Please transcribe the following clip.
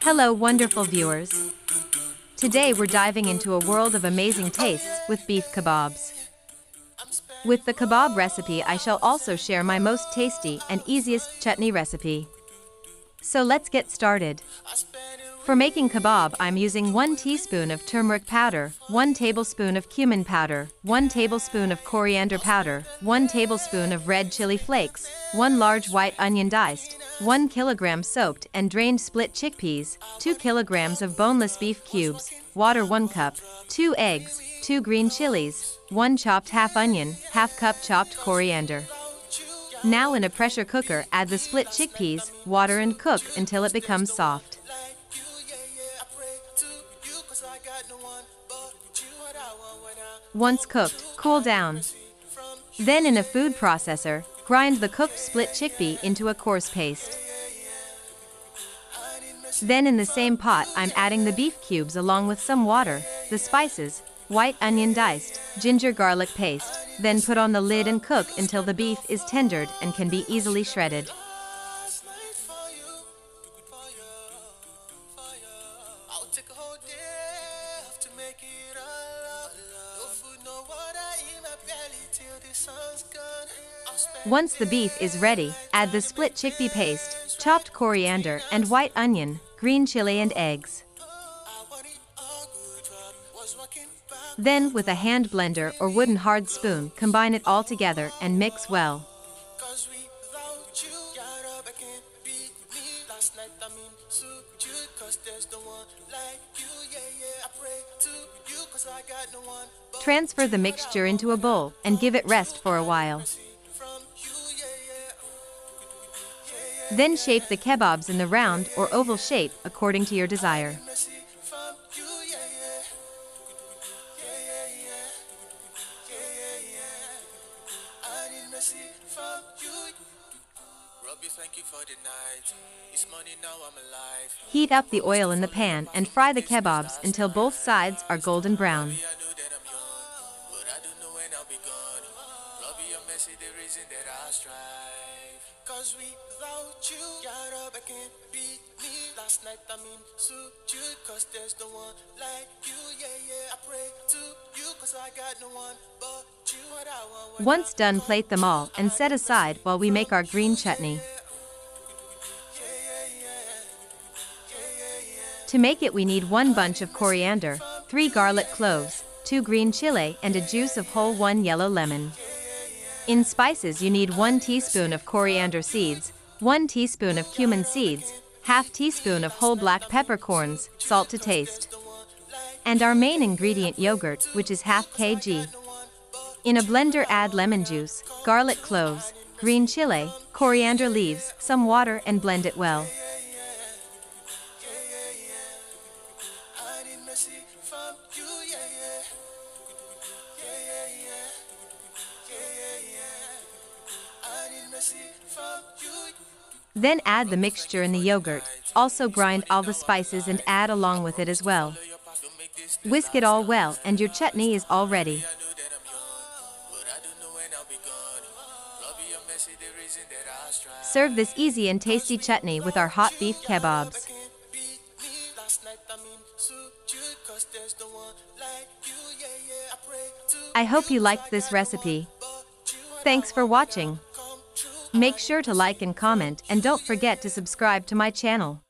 Hello wonderful viewers. Today we're diving into a world of amazing tastes with beef kebabs. With the kebab recipe I shall also share my most tasty and easiest chutney recipe. So let's get started. For making kebab I'm using 1 teaspoon of turmeric powder, 1 tablespoon of cumin powder, 1 tablespoon of coriander powder, 1 tablespoon of red chili flakes, 1 large white onion diced, 1 kilogram soaked and drained split chickpeas, 2 kilograms of boneless beef cubes, water 1 cup, 2 eggs, 2 green chilies, 1 chopped half onion, half cup chopped coriander. Now in a pressure cooker add the split chickpeas, water and cook until it becomes soft. Once cooked, cool down. Then in a food processor, grind the cooked split chickpea into a coarse paste. Then in the same pot I'm adding the beef cubes along with some water, the spices, white onion diced, ginger garlic paste, then put on the lid and cook until the beef is tendered and can be easily shredded. Once the beef is ready, add the split chickpea paste, chopped coriander and white onion, green chili and eggs. Then with a hand blender or wooden hard spoon combine it all together and mix well. Transfer the mixture into a bowl and give it rest for a while. Then shape the kebabs in the round or oval shape according to your desire. Heat up the oil in the pan and fry the kebabs until both sides are golden brown. Once done, plate them all and set aside while we make our green chutney. To make it we need 1 bunch of coriander, 3 garlic cloves, 2 green chili and a juice of whole 1 yellow lemon. In spices you need 1 teaspoon of coriander seeds, 1 teaspoon of cumin seeds, half teaspoon of whole black peppercorns, salt to taste. And our main ingredient yogurt, which is half kg. In a blender add lemon juice, garlic cloves, green chili, coriander leaves, some water and blend it well. Then add the mixture in the yogurt, also grind all the spices and add along with it as well. Whisk it all well and your chutney is all ready. Serve this easy and tasty chutney with our hot beef kebabs. I hope you liked this recipe. Thanks for watching. Make sure to like and comment and don't forget to subscribe to my channel.